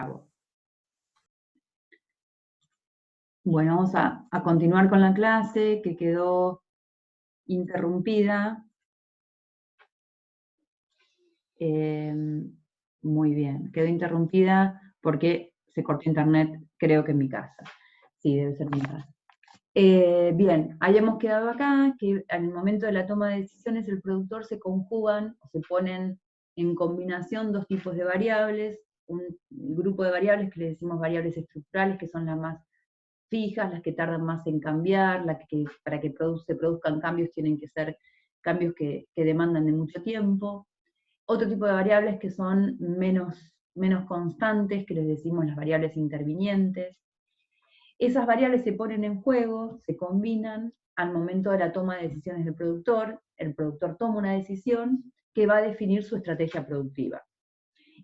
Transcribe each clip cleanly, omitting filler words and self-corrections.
cabo. Bueno, vamos a continuar con la clase que quedó interrumpida. Muy bien, quedó interrumpida porque se cortó internet, creo que en mi casa. Sí, debe ser mi casa. Bien, habíamos quedado acá que al momento de la toma de decisiones el productor se conjugan o se ponen en combinación dos tipos de variables, un grupo de variables que le decimos variables estructurales, que son las más fijas, las que tardan más en cambiar, para que se produzcan cambios tienen que ser cambios que demandan de mucho tiempo. Otro tipo de variables que son menos constantes, que les decimos las variables intervinientes. Esas variables se ponen en juego, se combinan al momento de la toma de decisiones del productor. El productor toma una decisión que va a definir su estrategia productiva.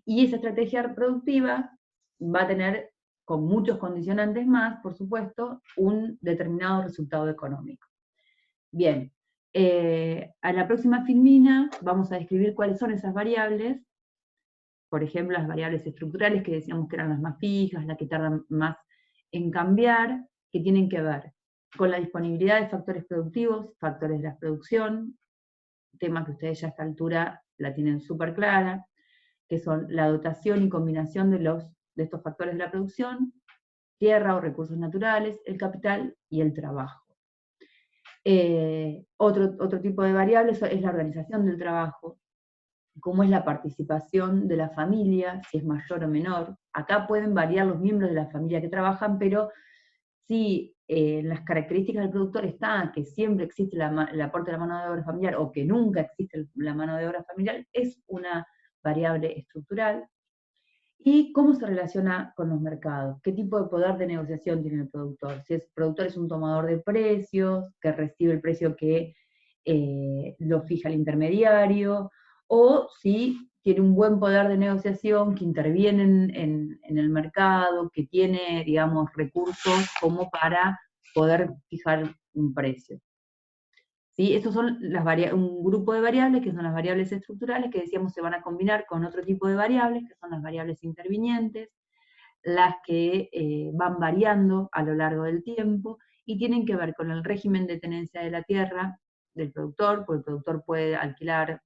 Y esa estrategia productiva va a tener, con muchos condicionantes más, por supuesto, un determinado resultado económico. Bien, a la próxima filmina vamos a describir cuáles son esas variables, por ejemplo, las variables estructurales que decíamos que eran las más fijas, las que tardan más en cambiar, que tienen que ver con la disponibilidad de factores productivos, factores de la producción, tema que ustedes ya a esta altura la tienen súper clara, que son la dotación y combinación de estos factores de la producción, tierra o recursos naturales, el capital y el trabajo. Otro tipo de variables es la organización del trabajo, cómo es la participación de la familia, si es mayor o menor. Acá pueden variar los miembros de la familia que trabajan, pero si las características del productor está que siempre existe el aporte de la mano de obra familiar o que nunca existe la mano de obra familiar, es una variable estructural. ¿Y cómo se relaciona con los mercados? ¿Qué tipo de poder de negociación tiene el productor? Si el productor es un tomador de precios, que recibe el precio que lo fija el intermediario, o si tiene un buen poder de negociación, que interviene en el mercado, que tiene, digamos, recursos como para poder fijar un precio. ¿Sí? Estos son un grupo de variables, que son las variables estructurales, que decíamos se van a combinar con otro tipo de variables, que son las variables intervinientes, las que van variando a lo largo del tiempo, y tienen que ver con el régimen de tenencia de la tierra del productor, porque el productor puede alquilar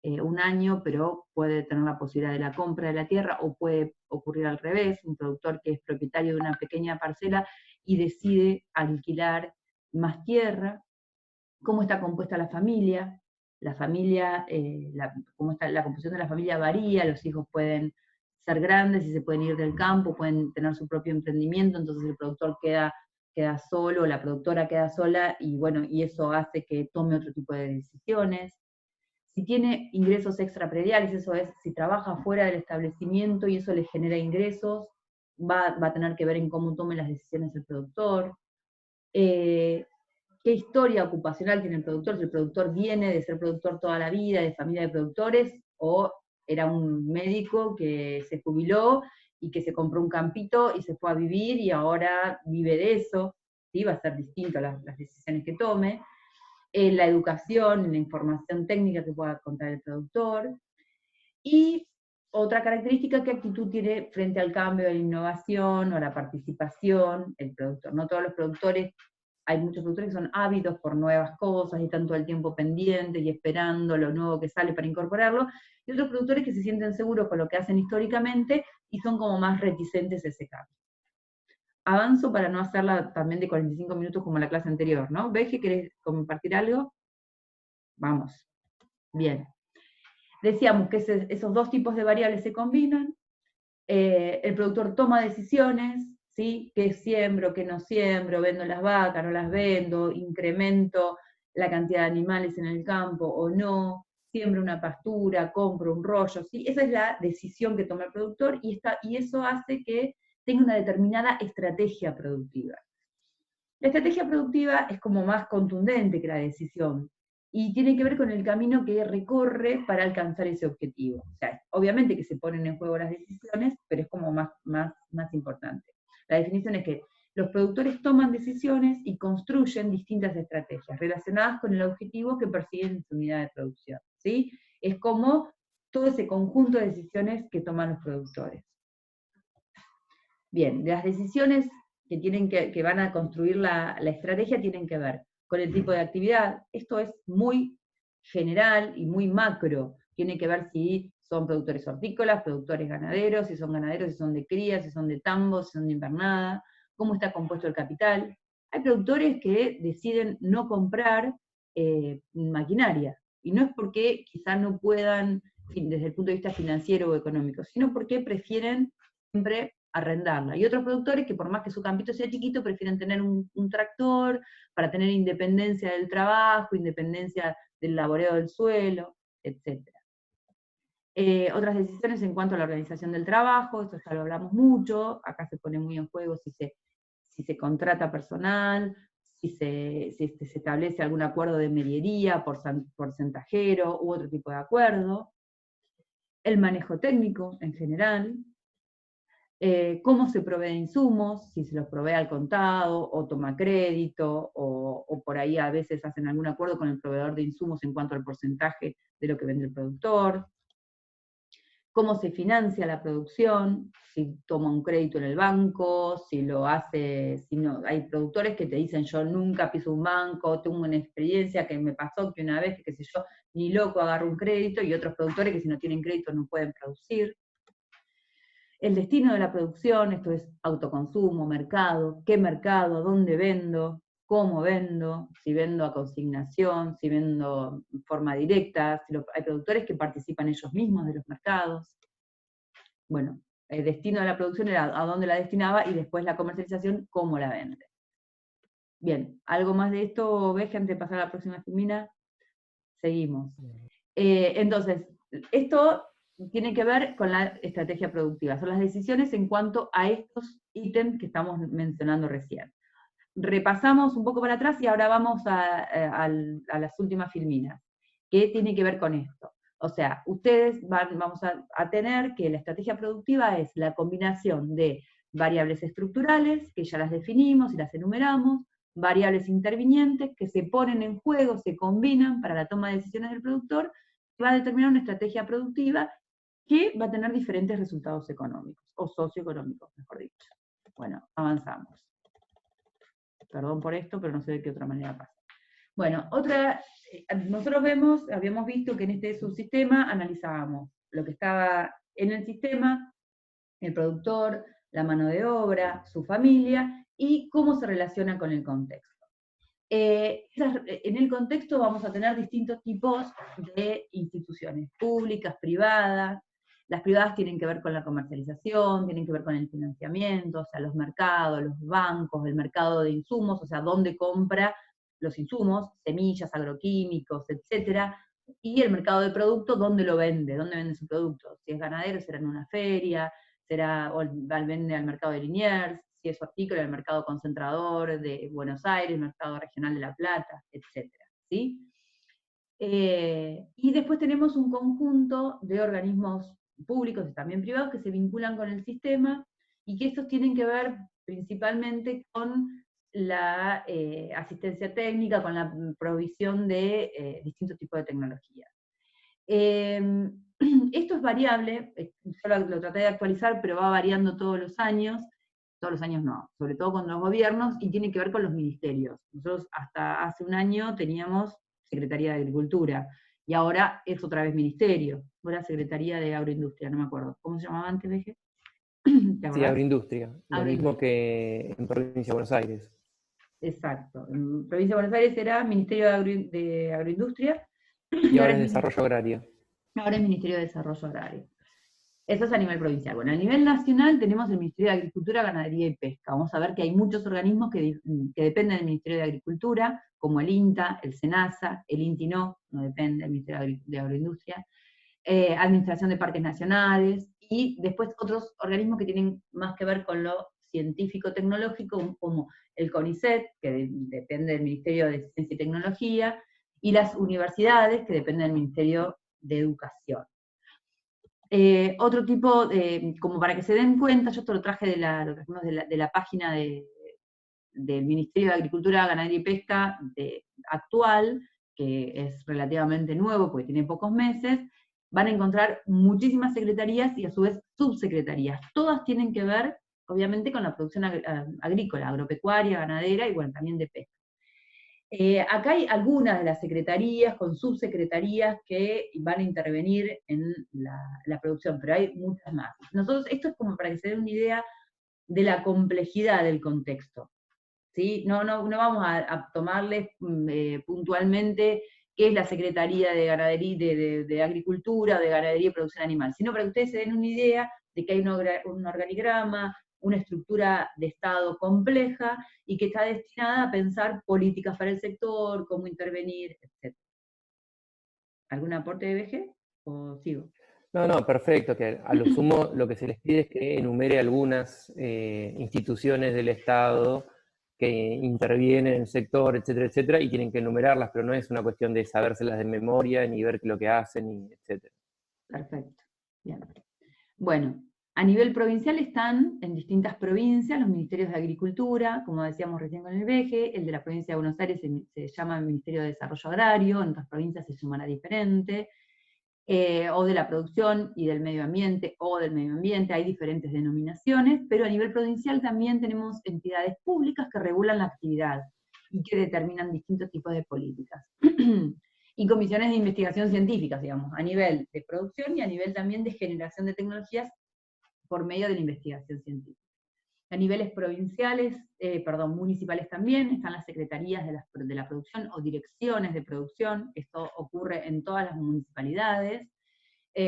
un año, pero puede tener la posibilidad de la compra de la tierra, o puede ocurrir al revés, un productor que es propietario de una pequeña parcela y decide alquilar más tierra. Cómo está compuesta la familia, cómo está la composición de la familia varía, los hijos pueden ser grandes y se pueden ir del campo, pueden tener su propio emprendimiento, entonces el productor queda solo, la productora queda sola, y bueno, y eso hace que tome otro tipo de decisiones. Si tiene ingresos extraprediales, eso es, si trabaja fuera del establecimiento y eso le genera ingresos, va a tener que ver en cómo tome las decisiones el productor. ¿Qué historia ocupacional tiene el productor? Si el productor viene de ser productor toda la vida, de familia de productores, o era un médico que se jubiló y que se compró un campito y se fue a vivir y ahora vive de eso, ¿sí? Va a ser distinto las decisiones que tome. La educación, la información técnica que pueda contar el productor. Y otra característica, qué actitud tiene frente al cambio, a la innovación o a la participación el productor. No todos los productores, hay muchos productores que son ávidos por nuevas cosas y están todo el tiempo pendientes y esperando lo nuevo que sale para incorporarlo, y otros productores que se sienten seguros con lo que hacen históricamente y son como más reticentes a ese cambio. Avanzo para no hacerla también de 45 minutos como la clase anterior, ¿no? ¿Ves que querés compartir algo? Vamos. Bien. Decíamos que esos dos tipos de variables se combinan, el productor toma decisiones, ¿sí? ¿Qué siembro, qué no siembro? ¿Vendo las vacas, no las vendo? ¿Incremento la cantidad de animales en el campo o no? ¿Siembro una pastura? ¿Compro un rollo? ¿Sí? Esa es la decisión que toma el productor y eso hace que tenga una determinada estrategia productiva. La estrategia productiva es como más contundente que la decisión, y tiene que ver con el camino que recorre para alcanzar ese objetivo. O sea, obviamente que se ponen en juego las decisiones, pero es como más importante. La definición es que los productores toman decisiones y construyen distintas estrategias relacionadas con el objetivo que persiguen en su unidad de producción, ¿sí? Es como todo ese conjunto de decisiones que toman los productores. Bien, las decisiones que van a construir la estrategia tienen que ver con el tipo de actividad. Esto es muy general y muy macro. Tiene que ver si son productores hortícolas, productores ganaderos, si son ganaderos, si son de cría, si son de tambo, si son de invernada, cómo está compuesto el capital. Hay productores que deciden no comprar maquinaria, y no es porque quizás no puedan, desde el punto de vista financiero o económico, sino porque prefieren siempre arrendarla. Y otros productores que por más que su campito sea chiquito, prefieren tener un tractor para tener independencia del trabajo, independencia del laboreo del suelo, etc. Otras decisiones en cuanto a la organización del trabajo, esto ya lo hablamos mucho, acá se pone muy en juego si se contrata personal, si se establece algún acuerdo de mediería, porcentajero u otro tipo de acuerdo. El manejo técnico en general, cómo se provee de insumos, si se los provee al contado, o toma crédito, o por ahí a veces hacen algún acuerdo con el proveedor de insumos en cuanto al porcentaje de lo que vende el productor. Cómo se financia la producción, si toma un crédito en el banco, si lo hace, si no, hay productores que te dicen yo nunca piso un banco, tengo una experiencia que me pasó que una vez, qué sé yo, ni loco agarro un crédito, y otros productores que si no tienen crédito no pueden producir. El destino de la producción, esto es autoconsumo, mercado, dónde vendo, cómo vendo, si vendo a consignación, si vendo en forma directa, hay productores que participan ellos mismos de los mercados. Bueno, el destino de la producción era a dónde la destinaba, y después la comercialización, cómo la vende. Bien, ¿algo más de esto ves antes de pasar a la próxima filmina? Seguimos. Entonces, esto tiene que ver con la estrategia productiva, son las decisiones en cuanto a estos ítems que estamos mencionando recién. Repasamos un poco para atrás y ahora vamos a las últimas filminas, que tiene que ver con esto. O sea, ustedes vamos a tener que la estrategia productiva es la combinación de variables estructurales, que ya las definimos y las enumeramos, variables intervinientes que se ponen en juego, se combinan para la toma de decisiones del productor, que va a determinar una estrategia productiva que va a tener diferentes resultados económicos, o socioeconómicos, mejor dicho. Bueno, avanzamos. Perdón por esto, pero no sé de qué otra manera pasa. Bueno, nosotros habíamos visto que en este subsistema analizábamos lo que estaba en el sistema, el productor, la mano de obra, su familia, y cómo se relaciona con el contexto. En el contexto vamos a tener distintos tipos de instituciones, públicas, privadas. Las privadas tienen que ver con la comercialización, tienen que ver con el financiamiento, o sea, los mercados, los bancos, el mercado de insumos, o sea, dónde compra los insumos, semillas, agroquímicos, etcétera, y el mercado de productos, dónde vende su producto. Si es ganadero, será en una feria, o vende al mercado de Liniers, si es hortícola, el mercado concentrador de Buenos Aires, el mercado regional de La Plata, etcétera, ¿sí? Y después tenemos un conjunto de organismos públicos y también privados que se vinculan con el sistema, y que estos tienen que ver principalmente con la asistencia técnica, con la provisión de distintos tipos de tecnologías. Esto es variable, yo lo traté de actualizar, pero va variando todos los años no, sobre todo con los gobiernos, y tiene que ver con los ministerios. Nosotros hasta hace un año teníamos Secretaría de Agricultura, y ahora es otra vez ministerio, o era Secretaría de Agroindustria, no me acuerdo. ¿Cómo se llamaba antes, Veje? Sí, agroindustria, lo mismo Agroindustria. que en Provincia de Buenos Aires. Exacto. En Provincia de Buenos Aires era Ministerio de Agroindustria, Y y ahora es Desarrollo Agrario. ahora es Ministerio de Desarrollo Agrario. Eso es a nivel provincial. Bueno, a nivel nacional tenemos el Ministerio de Agricultura, Ganadería y Pesca. Vamos a ver que hay muchos organismos que dependen del Ministerio de Agricultura, como el INTA, el SENASA, el INTI no depende del Ministerio de Agroindustria, Administración de Parques Nacionales, y después otros organismos que tienen más que ver con lo científico-tecnológico, como el CONICET, que depende del Ministerio de Ciencia y Tecnología, y las universidades, que dependen del Ministerio de Educación. Otro tipo, como para que se den cuenta, yo esto lo traje de la página del Ministerio de Agricultura, Ganadería y Pesca actual, que es relativamente nuevo porque tiene pocos meses. Van a encontrar muchísimas secretarías y a su vez subsecretarías. Todas tienen que ver obviamente con la producción agrícola, agropecuaria, ganadera y bueno, también de pesca. Acá hay algunas de las secretarías con subsecretarías que van a intervenir en la producción, pero hay muchas más. Nosotros, esto es como para que se den una idea de la complejidad del contexto, ¿sí? No vamos a tomarles puntualmente qué es la Secretaría de Ganadería, de Agricultura, de Ganadería y Producción Animal, sino para que ustedes se den una idea de que hay un organigrama, una estructura de Estado compleja y que está destinada a pensar políticas para el sector, cómo intervenir, etc. ¿Algún aporte de BG? ¿O sigo? No, perfecto, que a lo sumo lo que se les pide es que enumere algunas instituciones del Estado que intervienen en el sector, etcétera, etcétera, y tienen que enumerarlas, pero no es una cuestión de sabérselas de memoria, ni ver lo que hacen, etcétera. Perfecto. Bien. Bueno, a nivel provincial están en distintas provincias los ministerios de Agricultura, como decíamos recién con el BEGE, el de la provincia de Buenos Aires se llama Ministerio de Desarrollo Agrario, en otras provincias se llamará diferente, o de la producción y del medio ambiente, o del medio ambiente, hay diferentes denominaciones, pero a nivel provincial también tenemos entidades públicas que regulan la actividad y que determinan distintos tipos de políticas. Y comisiones de investigación científica, digamos, a nivel de producción y a nivel también de generación de tecnologías por medio de la investigación científica. A niveles provinciales, municipales también, están las secretarías de la producción o direcciones de producción, esto ocurre en todas las municipalidades.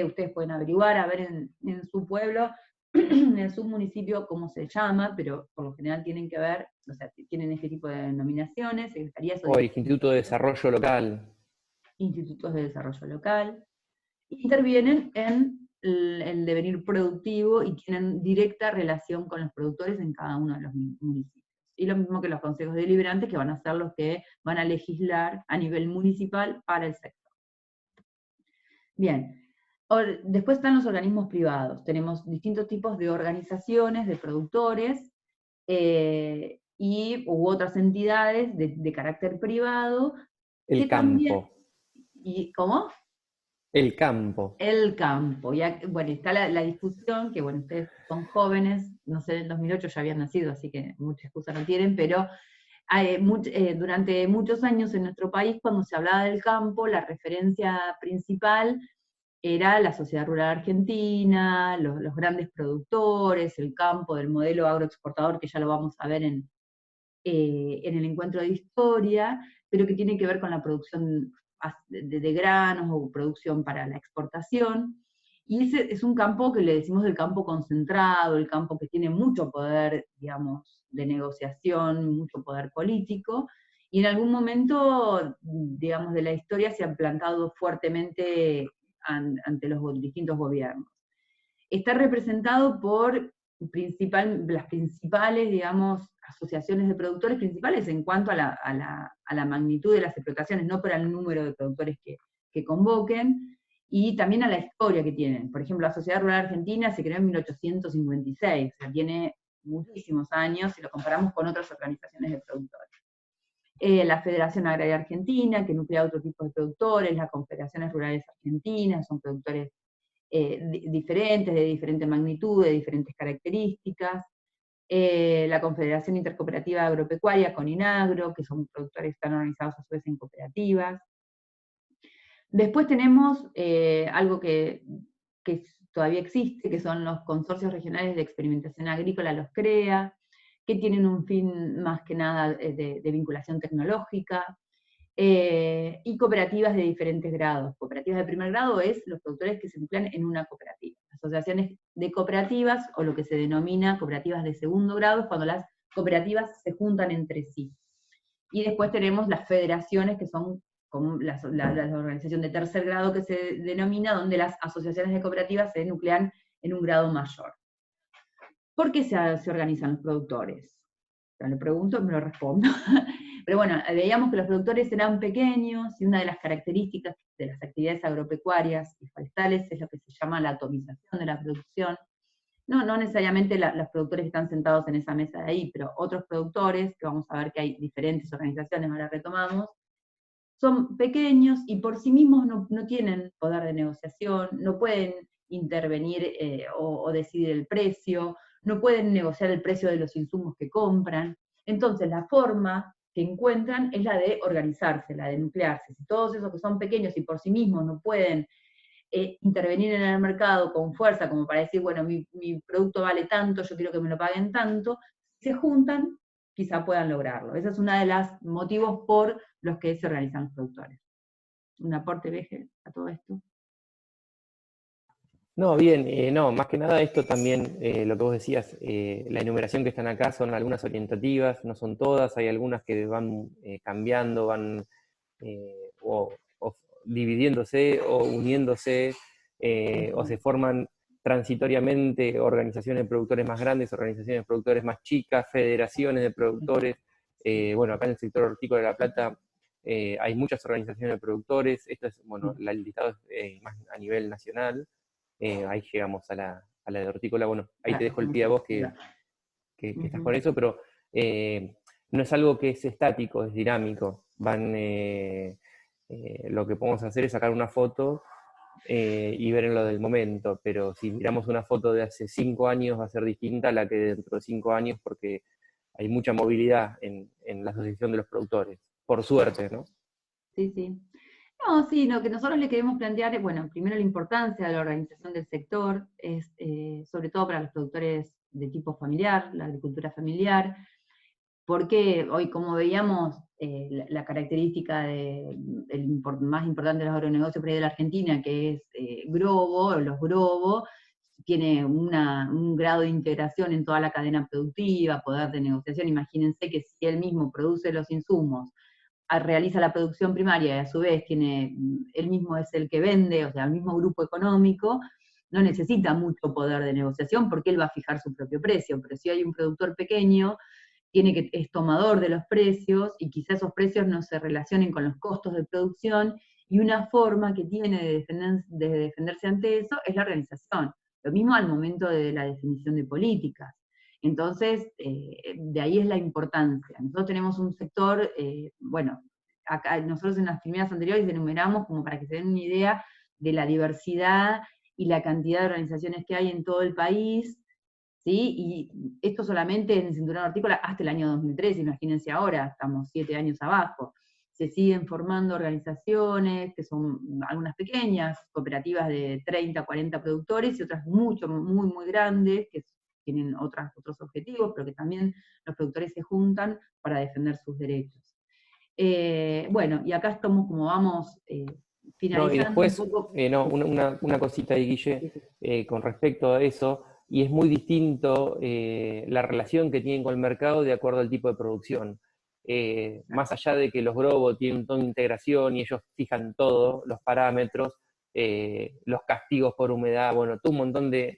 Ustedes pueden averiguar, a ver en su pueblo, en su municipio cómo se llama, pero por lo general tienen que ver, o sea, tienen este tipo de denominaciones, secretarías O el Instituto de Desarrollo Local. Institutos de Desarrollo Local, intervienen en el devenir productivo y tienen directa relación con los productores en cada uno de los municipios. Y lo mismo que los consejos deliberantes, que van a ser los que van a legislar a nivel municipal para el sector. Bien, después están los organismos privados. Tenemos distintos tipos de organizaciones de productores u otras entidades de carácter privado. El campo. ¿Y cómo? El campo. El campo. Ya, bueno, está la discusión, que bueno, ustedes son jóvenes, no sé, en el 2008 ya habían nacido, así que mucha excusa no tienen, pero durante muchos años en nuestro país, cuando se hablaba del campo, la referencia principal era la sociedad rural argentina, los grandes productores, el campo del modelo agroexportador, que ya lo vamos a ver en el encuentro de historia, pero que tiene que ver con la producción de granos o producción para la exportación. Y ese es un campo que le decimos el campo concentrado, el campo que tiene mucho poder, digamos, de negociación, mucho poder político, y en algún momento, digamos, de la historia se ha plantado fuertemente ante los distintos gobiernos. Está representado por las principales, digamos, asociaciones de productores principales en cuanto a la magnitud de las explotaciones, no por el número de productores que convoquen, y también a la historia que tienen. Por ejemplo, la Sociedad Rural Argentina se creó en 1856, o sea, tiene muchísimos años si lo comparamos con otras organizaciones de productores. La Federación Agraria Argentina, que nuclea otro tipo de productores, las Confederaciones Rurales Argentinas, son productores diferentes, de diferente magnitud, de diferentes características. La Confederación Intercooperativa Agropecuaria, CONINAGRO, que son productores que están organizados a su vez en cooperativas. Después tenemos algo que todavía existe, que son los consorcios regionales de experimentación agrícola, los CREA, que tienen un fin más que nada de vinculación tecnológica, y cooperativas de diferentes grados. Cooperativas de primer grado es los productores que se emplean en una cooperativa. Asociaciones de cooperativas, o lo que se denomina cooperativas de segundo grado, es cuando las cooperativas se juntan entre sí. Y después tenemos las federaciones, que son como la organización de tercer grado que se denomina, donde las asociaciones de cooperativas se nuclean en un grado mayor. ¿Por qué se organizan los productores? Le pregunto, me lo respondo. Pero bueno, veíamos que los productores eran pequeños, y una de las características de las actividades agropecuarias y forestales es lo que se llama la atomización de la producción. No necesariamente los productores que están sentados en esa mesa de ahí, pero otros productores, que vamos a ver que hay diferentes organizaciones, ahora retomamos, son pequeños y por sí mismos no tienen poder de negociación, no pueden intervenir o decidir el precio, no pueden negociar el precio de los insumos que compran. Entonces la forma que encuentran es la de organizarse, la de nuclearse. Si todos esos que son pequeños y por sí mismos no pueden intervenir en el mercado con fuerza, como para decir, bueno, mi producto vale tanto, yo quiero que me lo paguen tanto, se juntan, quizá puedan lograrlo. Ese es uno de los motivos por los que se realizan los productores. Un aporte, Veje, a todo esto. No, bien, no, más que nada esto también, lo que vos decías, la enumeración que están acá son algunas orientativas, no son todas, hay algunas que van cambiando, van o dividiéndose o uniéndose, o se forman transitoriamente organizaciones de productores más grandes, organizaciones de productores más chicas, federaciones de productores. Bueno, acá en el sector hortícola de La Plata hay muchas organizaciones de productores, esto es, bueno, el listado es más a nivel nacional. Ahí llegamos a la de hortícola. Bueno, ahí te dejo el pie a vos que estás con eso, pero no es algo que es estático, es dinámico. Lo que podemos hacer es sacar una foto y ver en lo del momento, pero si miramos una foto de hace 5 años va a ser distinta a la que dentro de 5 años, porque hay mucha movilidad en la asociación de los productores, por suerte, ¿no? Sí, sí. No, sí, lo que nosotros le queremos plantear es, bueno, primero la importancia de la organización del sector, es sobre todo para los productores de tipo familiar, la agricultura familiar, porque hoy, como veíamos, la característica más importante de los agronegocios por ahí de la Argentina, que es Grobo, los Grobo, tiene un grado de integración en toda la cadena productiva, poder de negociación. Imagínense que si él mismo produce los insumos, realiza la producción primaria y a su vez él mismo es el que vende, o sea, el mismo grupo económico, no necesita mucho poder de negociación porque él va a fijar su propio precio, pero si hay un productor pequeño, es tomador de los precios y quizás esos precios no se relacionen con los costos de producción, y una forma que tiene de defenderse ante eso es la organización. Lo mismo al momento de la definición de políticas. Entonces, de ahí es la importancia. Nosotros tenemos un sector, bueno, acá nosotros en las primeras anteriores enumeramos como para que se den una idea de la diversidad y la cantidad de organizaciones que hay en todo el país, ¿sí? Y esto solamente en el cinturón hortícola hasta el año 2003, imagínense ahora, estamos 7 años abajo. Se siguen formando organizaciones, que son algunas pequeñas, cooperativas de 30, 40 productores, y otras muy, muy grandes, que tienen otros objetivos, pero que también los productores se juntan para defender sus derechos. Bueno, y acá estamos como vamos No, y finalizando un después, poco. no, una cosita ahí, Guille, con respecto a eso, y es muy distinto la relación que tienen con el mercado de acuerdo al tipo de producción. Más allá de que los Grobo tienen toda integración y ellos fijan todo, los parámetros, los castigos por humedad, bueno, todo un montón de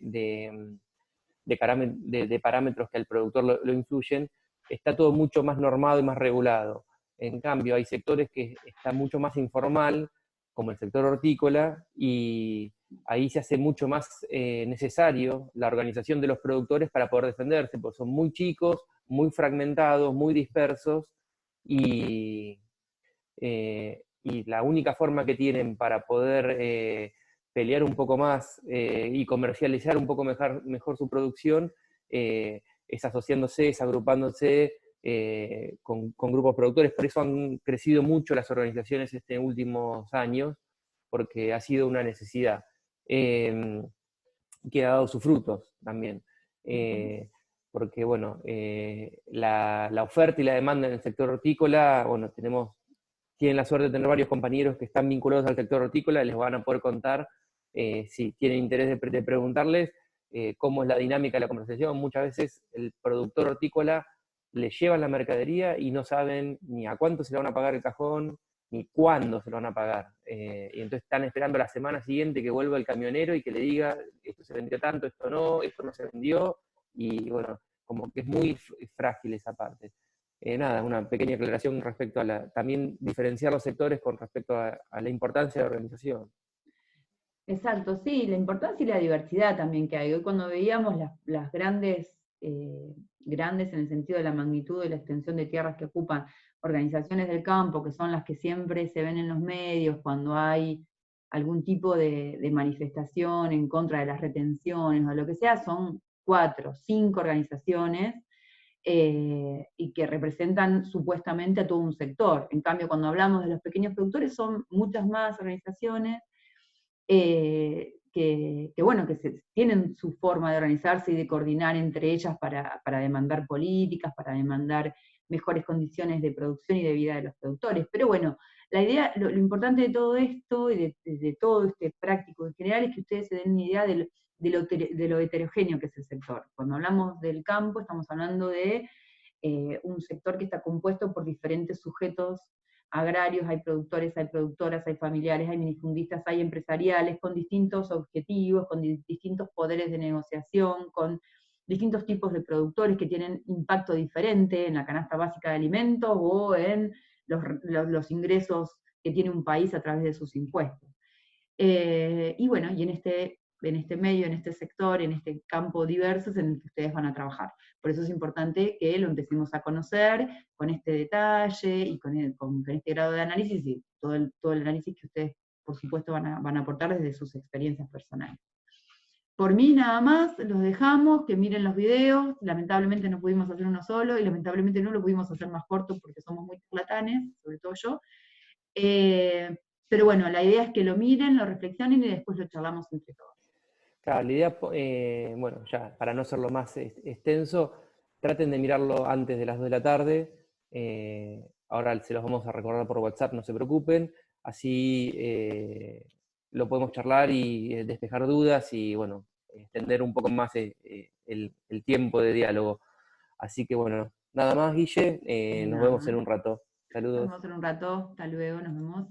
parámetros que al productor lo influyen, está todo mucho más normado y más regulado. En cambio, hay sectores que está mucho más informal, como el sector hortícola, y ahí se hace mucho más necesario la organización de los productores para poder defenderse, porque son muy chicos, muy fragmentados, muy dispersos, y la única forma que tienen para poder pelear un poco más y comercializar un poco mejor su producción es asociándose, es agrupándose con grupos productores. Por eso han crecido mucho las organizaciones estos últimos años, porque ha sido una necesidad que ha dado sus frutos también. Porque, bueno, la oferta y la demanda en el sector hortícola, bueno, tienen la suerte de tener varios compañeros que están vinculados al sector hortícola, les van a poder contar, si tienen interés de preguntarles, cómo es la dinámica de la conversación. Muchas veces el productor hortícola le llevan la mercadería y no saben ni a cuánto se le van a pagar el cajón, ni cuándo se lo van a pagar. Y entonces están esperando la semana siguiente que vuelva el camionero y que le diga, esto se vendió tanto, esto no se vendió, y bueno, como que es muy frágil esa parte. Nada, una pequeña aclaración respecto a también diferenciar los sectores con respecto a la importancia de la organización. Exacto, sí, la importancia y la diversidad también que hay. Hoy cuando veíamos las grandes, grandes en el sentido de la magnitud y la extensión de tierras que ocupan organizaciones del campo, que son las que siempre se ven en los medios cuando hay algún tipo de manifestación en contra de las retenciones o lo que sea, son 4, 5 organizaciones, y que representan supuestamente a todo un sector. En cambio, cuando hablamos de los pequeños productores, son muchas más organizaciones bueno, tienen su forma de organizarse y de coordinar entre ellas para demandar políticas, para demandar mejores condiciones de producción y de vida de los productores. Pero bueno, la idea, lo importante de todo esto y de todo este práctico en general es que ustedes se den una idea de lo heterogéneo que es el sector. Cuando hablamos del campo, estamos hablando de un sector que está compuesto por diferentes sujetos agrarios, hay productores, hay productoras, hay familiares, hay minifundistas, hay empresariales, con distintos objetivos, con distintos poderes de negociación, con distintos tipos de productores que tienen impacto diferente en la canasta básica de alimentos o en los ingresos que tiene un país a través de sus impuestos. Y bueno, y en este medio, en este sector, en este campo diverso es en el que ustedes van a trabajar. Por eso es importante que lo empecemos a conocer con este detalle y con este grado de análisis y todo el análisis que ustedes, por supuesto, van a aportar desde sus experiencias personales. Por mí nada más, los dejamos, que miren los videos, lamentablemente no pudimos hacer uno solo, y lamentablemente no lo pudimos hacer más corto porque somos muy charlatanes, sobre todo yo. Pero bueno, la idea es que lo miren, lo reflexionen y después lo charlamos entre todos. Claro, la idea, bueno, ya para no hacerlo más extenso, traten de mirarlo antes de las 2 de la tarde. Ahora se los vamos a recordar por WhatsApp, no se preocupen. Así lo podemos charlar y despejar dudas y, bueno, extender un poco más el tiempo de diálogo. Así que, bueno, nada más, Guille. Nos vemos en un rato. Nos Saludos. vemos en un rato. Hasta luego, nos vemos.